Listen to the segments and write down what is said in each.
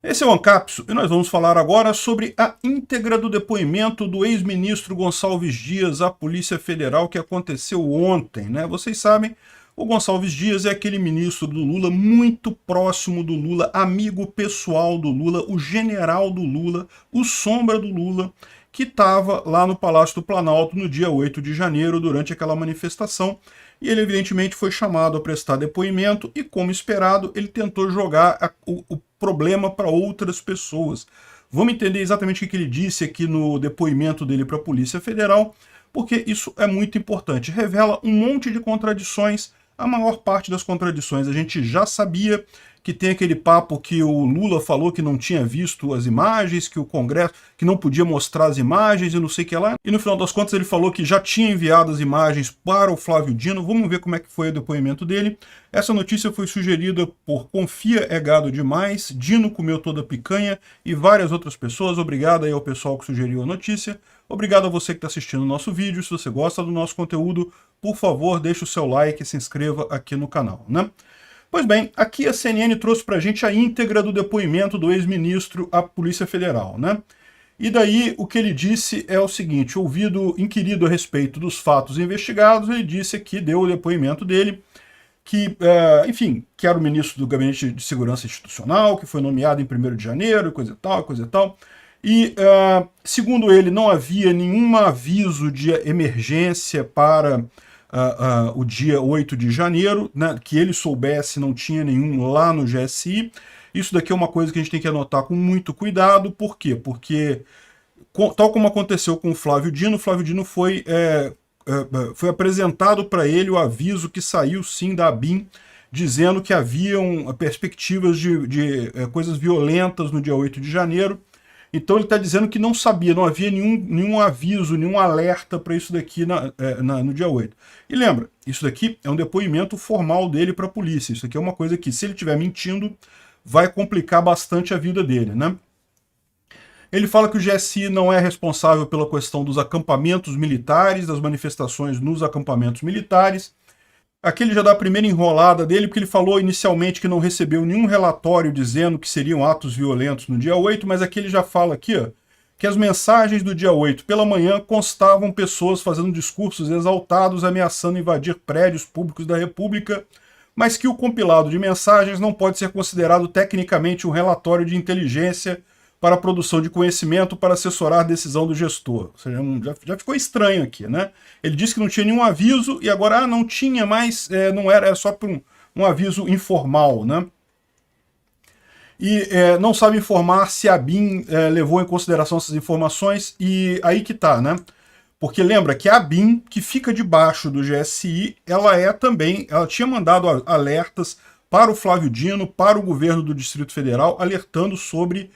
Esse é o Ancapso e nós vamos falar agora sobre a íntegra do depoimento do ex-ministro Gonçalves Dias à Polícia Federal que aconteceu ontem, né? Vocês sabem, o Gonçalves Dias é aquele ministro do Lula muito próximo do Lula, amigo pessoal do Lula, o general do Lula, o sombra do Lula, que estava lá no Palácio do Planalto no dia 8 de janeiro durante aquela manifestação. E ele evidentemente foi chamado a prestar depoimento e, como esperado, ele tentou jogar o problema para outras pessoas. Vamos entender exatamente o que ele disse aqui no depoimento dele para a Polícia Federal, porque isso é muito importante. Revela um monte de contradições. A maior parte das contradições a gente já sabia, que tem aquele papo que o Lula falou que não tinha visto as imagens, que o Congresso, que não podia mostrar as imagens e não sei o que lá. E no final das contas ele falou que já tinha enviado as imagens para o Flávio Dino. Vamos ver como é que foi o depoimento dele. Essa notícia foi sugerida por Confia é Gado Demais, Dino Comeu Toda a Picanha e várias outras pessoas. Obrigado aí ao pessoal que sugeriu a notícia. Obrigado a você que está assistindo o nosso vídeo. Se você gosta do nosso conteúdo, por favor, deixe o seu like e se inscreva aqui no canal, né? Pois bem, aqui a CNN trouxe para a gente a íntegra do depoimento do ex-ministro à Polícia Federal, né? E daí o que ele disse é o seguinte: ouvido inquirido a respeito dos fatos investigados, ele disse aqui, deu o depoimento dele, que, enfim, que era o ministro do Gabinete de Segurança Institucional, que foi nomeado em 1º de janeiro, coisa e tal, coisa e tal. E, segundo ele, não havia nenhum aviso de emergência para o dia 8 de janeiro, né, que ele soubesse, não tinha nenhum lá no GSI. Isso daqui é uma coisa que a gente tem que anotar com muito cuidado. Por quê? Porque, tal como aconteceu com o Flávio Dino foi apresentado para ele o aviso que saiu sim da ABIN, dizendo que haviam perspectivas de coisas violentas no dia 8 de janeiro. Então ele está dizendo que não sabia, não havia nenhum aviso, nenhum alerta para isso daqui no dia 8. E lembra, isso daqui é um depoimento formal dele para a polícia. Isso aqui é uma coisa que, se ele estiver mentindo, vai complicar bastante a vida dele, né? Ele fala que o GSI não é responsável pela questão dos acampamentos militares, das manifestações nos acampamentos militares. Aqui ele já dá a primeira enrolada dele, porque ele falou inicialmente que não recebeu nenhum relatório dizendo que seriam atos violentos no dia 8, mas aqui ele já fala aqui, ó, que as mensagens do dia 8 pela manhã constavam pessoas fazendo discursos exaltados ameaçando invadir prédios públicos da República, mas que o compilado de mensagens não pode ser considerado tecnicamente um relatório de inteligência para a produção de conhecimento para assessorar a decisão do gestor. Ou seja, já ficou estranho aqui, né? Ele disse que não tinha nenhum aviso e agora não tinha mais, não era só por um aviso informal, né? E não sabe informar se a BIM levou em consideração essas informações, e aí que tá, né? Porque lembra que a BIM, que fica debaixo do GSI, ela tinha mandado alertas para o Flávio Dino, para o governo do Distrito Federal, alertando sobre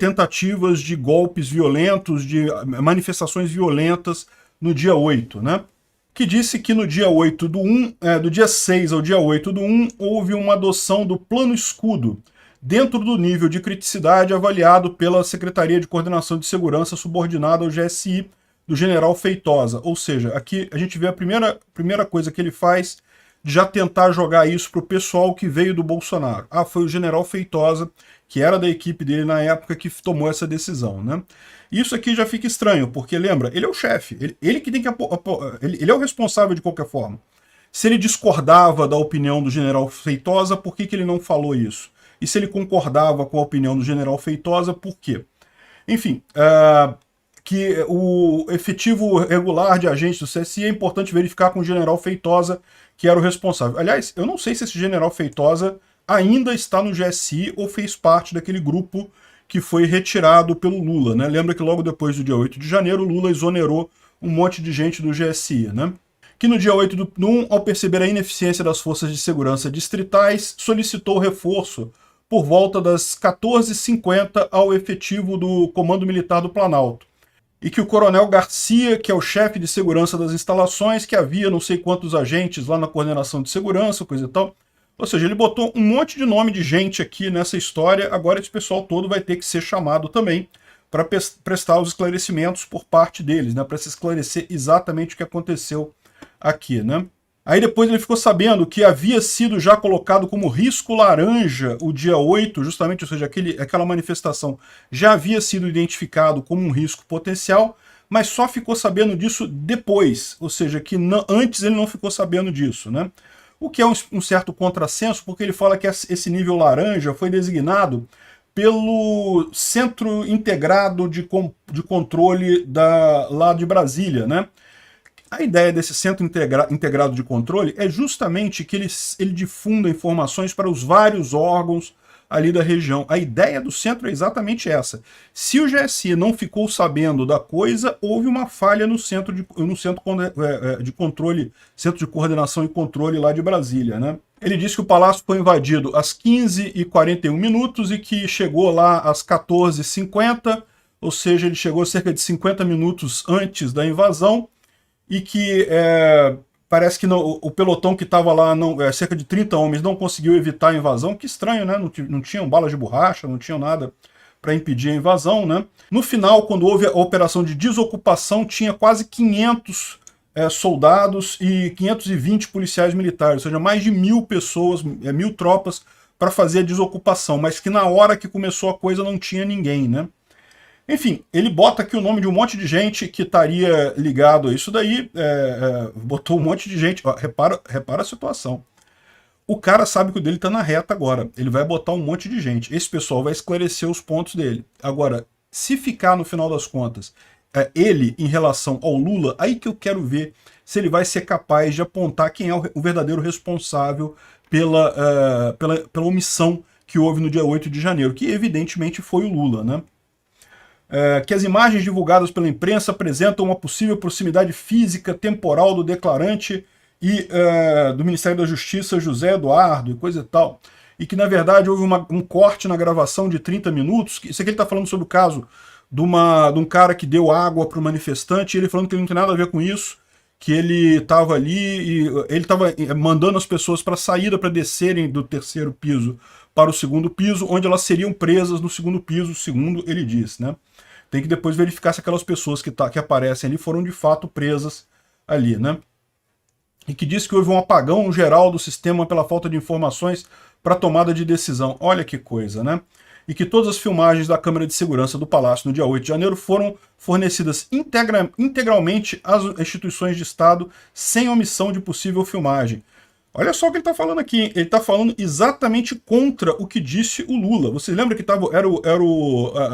tentativas de golpes violentos, de manifestações violentas no dia 8, né? Que disse que no dia 8 do dia 6 ao dia 8 do 1, houve uma adoção do Plano Escudo, dentro do nível de criticidade avaliado pela Secretaria de Coordenação de Segurança subordinada ao GSI, do general Feitosa. Ou seja, aqui a gente vê a primeira coisa que ele faz, de já tentar jogar isso para o pessoal que veio do Bolsonaro. Ah, foi o general Feitosa, que era da equipe dele na época, que tomou essa decisão, né? Isso aqui já fica estranho, porque lembra, ele é o chefe, ele que tem que ele é o responsável de qualquer forma. Se ele discordava da opinião do general Feitosa, por que ele não falou isso? E se ele concordava com a opinião do general Feitosa, por quê? Enfim, que o efetivo regular de agentes do CSI é importante verificar com o general Feitosa, que era o responsável. Aliás, eu não sei se esse general Feitosa ainda está no GSI ou fez parte daquele grupo que foi retirado pelo Lula, né? Lembra que logo depois do dia 8 de janeiro, o Lula exonerou um monte de gente do GSI, né? Que no dia 8 do 1, ao perceber a ineficiência das forças de segurança distritais, solicitou reforço por volta das 14h50 ao efetivo do Comando Militar do Planalto. E que o coronel Garcia, que é o chefe de segurança das instalações, que havia não sei quantos agentes lá na coordenação de segurança, coisa e tal. Ou seja, ele botou um monte de nome de gente aqui nessa história, agora esse pessoal todo vai ter que ser chamado também para prestar os esclarecimentos por parte deles, né, para se esclarecer exatamente o que aconteceu aqui, né. Aí depois ele ficou sabendo que havia sido já colocado como risco laranja o dia 8, justamente, ou seja, aquela manifestação já havia sido identificado como um risco potencial, mas só ficou sabendo disso depois, ou seja, que antes ele não ficou sabendo disso, né? O que é um certo contrassenso, porque ele fala que esse nível laranja foi designado pelo Centro Integrado de Controle lá de Brasília, né? A ideia desse Centro Integrado de Controle é justamente que ele difunda informações para os vários órgãos ali da região. A ideia do centro é exatamente essa. Se o GSI não ficou sabendo da coisa, houve uma falha no centro de controle, Centro de Coordenação e Controle lá de Brasília, né? Ele disse que o palácio foi invadido às 15h41 e que chegou lá às 14h50, ou seja, ele chegou cerca de 50 minutos antes da invasão, e que parece que o pelotão que estava lá, cerca de 30 homens, não conseguiu evitar a invasão. Que estranho, né? Não tinham balas de borracha, não tinham nada para impedir a invasão, né? No final, quando houve a operação de desocupação, tinha quase 500 soldados e 520 policiais militares, ou seja, mais de 1.000 pessoas, 1.000 tropas para fazer a desocupação, mas que na hora que começou a coisa não tinha ninguém, né? Enfim, ele bota aqui o nome de um monte de gente que estaria ligado a isso daí, botou um monte de gente, ó, repara a situação. O cara sabe que o dele está na reta agora, ele vai botar um monte de gente, esse pessoal vai esclarecer os pontos dele. Agora, se ficar no final das contas, ele em relação ao Lula, aí que eu quero ver se ele vai ser capaz de apontar quem é o verdadeiro responsável pela omissão que houve no dia 8 de janeiro, que evidentemente foi o Lula, né? Que as imagens divulgadas pela imprensa apresentam uma possível proximidade física temporal do declarante e do Ministério da Justiça, José Eduardo, e coisa e tal. E que, na verdade, houve um corte na gravação de 30 minutos. Isso aqui ele está falando sobre o caso de um cara que deu água para o manifestante, e ele falando que ele não tem nada a ver com isso, que ele estava ali e ele estava mandando as pessoas para a saída, para descerem do terceiro piso para o segundo piso, onde elas seriam presas no segundo piso, segundo ele disse, né? Tem que depois verificar se aquelas pessoas que aparecem ali foram de fato presas ali, né? E que diz que houve um apagão geral do sistema pela falta de informações para tomada de decisão. Olha que coisa, né? E que todas as filmagens da Câmara de Segurança do Palácio no dia 8 de janeiro foram fornecidas integralmente às instituições de Estado, sem omissão de possível filmagem. Olha só o que ele está falando aqui. Ele está falando exatamente contra o que disse o Lula. Você lembra que era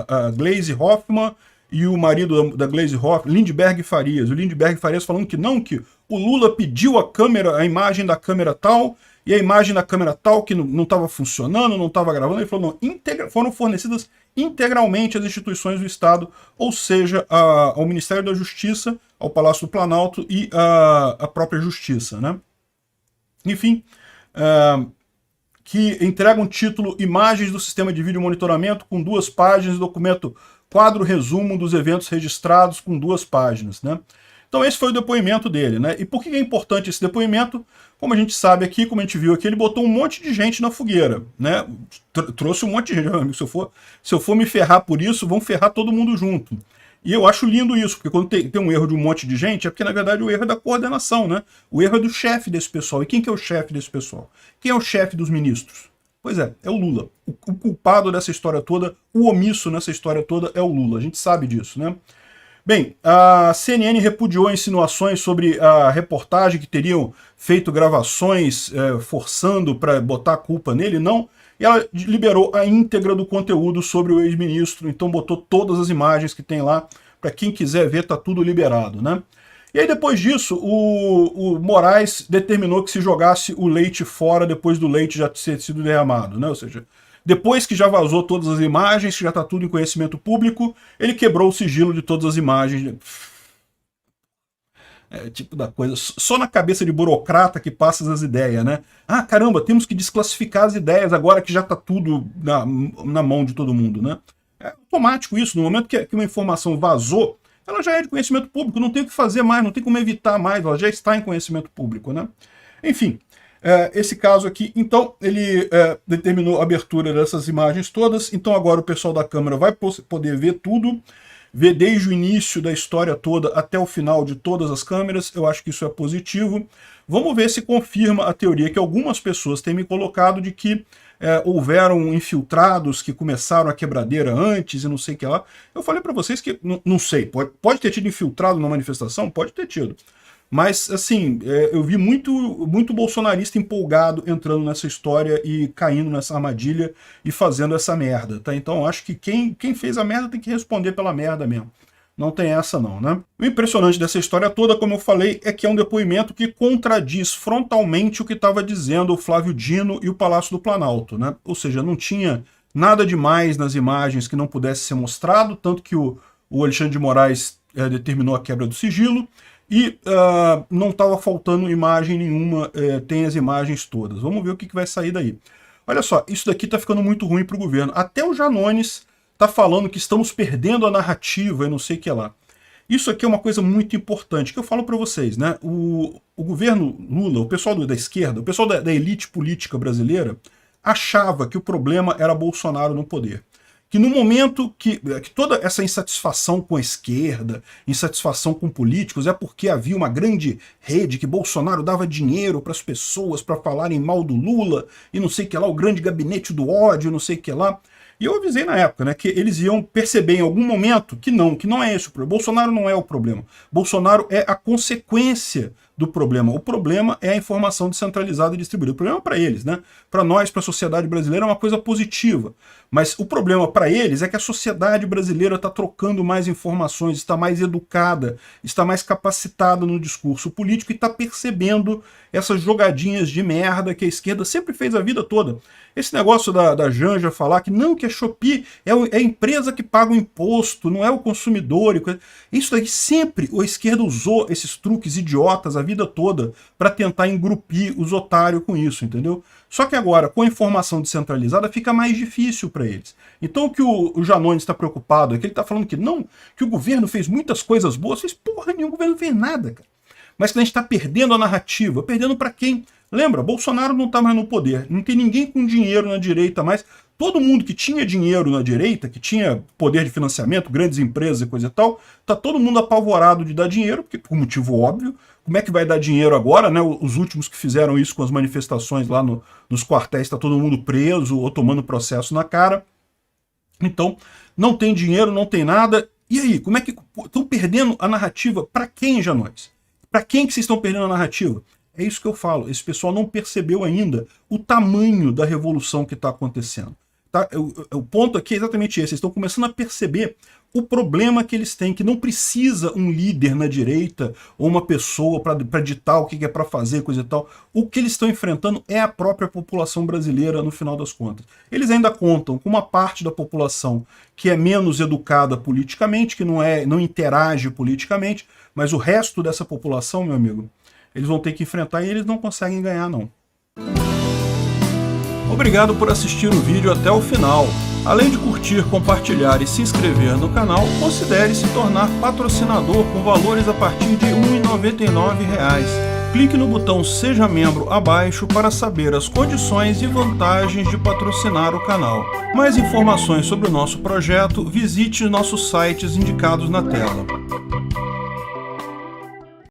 a Gleisi Hoffmann e o marido da Gleisi Hoffmann, Lindbergh Farias. O Lindbergh Farias falando que não, que o Lula pediu a imagem da câmera tal, e a imagem da câmera tal que não estava funcionando, não estava gravando. Ele falou, não, foram fornecidas integralmente às instituições do Estado, ou seja, ao Ministério da Justiça, ao Palácio do Planalto e à própria Justiça, né? Enfim, que entrega um título Imagens do Sistema de Vídeo Monitoramento com 2 páginas, documento quadro resumo dos eventos registrados com 2 páginas, né? Então esse foi o depoimento dele, né? E por que é importante esse depoimento? Como a gente sabe aqui, como a gente viu aqui, ele botou um monte de gente na fogueira, né? Trouxe um monte de gente, meu amigo, se eu for me ferrar por isso, vão ferrar todo mundo junto. E eu acho lindo isso, porque quando tem um erro de um monte de gente, é porque, na verdade, o erro é da coordenação, né? O erro é do chefe desse pessoal. E quem que é o chefe desse pessoal? Quem é o chefe dos ministros? Pois é o Lula. O culpado dessa história toda, o omisso nessa história toda é o Lula. A gente sabe disso, né? Bem, a CNN repudiou insinuações sobre a reportagem que teriam feito gravações forçando para botar a culpa nele, não. E ela liberou a íntegra do conteúdo sobre o ex-ministro, então botou todas as imagens que tem lá, para quem quiser ver, tá tudo liberado, né? E aí depois disso, o Moraes determinou que se jogasse o leite fora depois do leite já ter sido derramado, né? Ou seja, depois que já vazou todas as imagens, que já tá tudo em conhecimento público, ele quebrou o sigilo de todas as imagens. Tipo da coisa, só na cabeça de burocrata que passa essas ideias, né? Ah, caramba, temos que desclassificar as ideias agora que já tá tudo na mão de todo mundo, né? É automático isso, no momento que uma informação vazou, ela já é de conhecimento público, não tem o que fazer mais, não tem como evitar mais, ela já está em conhecimento público, né? Enfim, esse caso aqui, então, ele determinou a abertura dessas imagens todas, então agora o pessoal da Câmara vai poder ver tudo, ver desde o início da história toda até o final de todas as câmeras, eu acho que isso é positivo. Vamos ver se confirma a teoria que algumas pessoas têm me colocado de que houveram infiltrados que começaram a quebradeira antes e não sei o que lá. Eu falei para vocês que, não sei, pode ter tido infiltrado na manifestação? Pode ter tido. Mas, assim, eu vi muito bolsonarista empolgado entrando nessa história e caindo nessa armadilha e fazendo essa merda, tá? Então, acho que quem fez a merda tem que responder pela merda mesmo. Não tem essa não, né? O impressionante dessa história toda, como eu falei, é que é um depoimento que contradiz frontalmente o que estava dizendo o Flávio Dino e o Palácio do Planalto, né? Ou seja, não tinha nada demais nas imagens que não pudesse ser mostrado, tanto que o Alexandre de Moraes determinou a quebra do sigilo, e não estava faltando imagem nenhuma, tem as imagens todas. Vamos ver o que vai sair daí. Olha só, isso daqui está ficando muito ruim para o governo. Até o Janones está falando que estamos perdendo a narrativa e não sei o que lá. Isso aqui é uma coisa muito importante, que eu falo para vocês, né? O governo Lula, o pessoal da esquerda, o pessoal da elite política brasileira, achava que o problema era Bolsonaro no poder. Que no momento que toda essa insatisfação com a esquerda, insatisfação com políticos, é porque havia uma grande rede que Bolsonaro dava dinheiro para as pessoas para falarem mal do Lula e não sei o que lá, o grande gabinete do ódio, não sei o que lá. E eu avisei na época, né, que eles iam perceber em algum momento que não é esse o problema. Bolsonaro não é o problema. Bolsonaro é a consequência do problema. O problema é a informação descentralizada e distribuída. O problema para eles, né? Para nós, para a sociedade brasileira, é uma coisa positiva. Mas o problema para eles é que a sociedade brasileira está trocando mais informações, está mais educada, está mais capacitada no discurso político e está percebendo essas jogadinhas de merda que a esquerda sempre fez a vida toda. Esse negócio da Janja falar que não, que a Shopee é a empresa que paga o imposto, não é o consumidor. Isso daí sempre a esquerda usou esses truques idiotas a vida toda para tentar engrupir os otários com isso, entendeu? Só que agora, com a informação descentralizada, fica mais difícil para eles. Então o que o Janones está preocupado é que ele está falando que não, que o governo fez muitas coisas boas, fez porra nenhuma, o governo não fez nada, cara. Mas que a gente está perdendo a narrativa. Perdendo para quem? Lembra, Bolsonaro não está mais no poder, não tem ninguém com dinheiro na direita mais. Todo mundo que tinha dinheiro na direita, que tinha poder de financiamento, grandes empresas e coisa e tal, tá todo mundo apavorado de dar dinheiro, porque por motivo óbvio. Como é que vai dar dinheiro agora, né? Os últimos que fizeram isso com as manifestações lá nos quartéis, está todo mundo preso ou tomando processo na cara. Então, não tem dinheiro, não tem nada. E aí, como é que estão perdendo a narrativa? Para quem, Janones? Para quem que vocês estão perdendo a narrativa? É isso que eu falo. Esse pessoal não percebeu ainda o tamanho da revolução que está acontecendo. Tá? O ponto aqui é exatamente esse. Eles estão começando a perceber o problema que eles têm, que não precisa um líder na direita ou uma pessoa para ditar o que é para fazer, coisa e tal. O que eles estão enfrentando é a própria população brasileira, no final das contas. Eles ainda contam com uma parte da população que é menos educada politicamente, que não interage politicamente, mas o resto dessa população, meu amigo, eles vão ter que enfrentar e eles não conseguem ganhar, não. Obrigado por assistir o vídeo até o final. Além de curtir, compartilhar e se inscrever no canal, considere se tornar patrocinador com valores a partir de R$ 1,99. Clique no botão Seja Membro abaixo para saber as condições e vantagens de patrocinar o canal. Mais informações sobre o nosso projeto, visite nossos sites indicados na tela.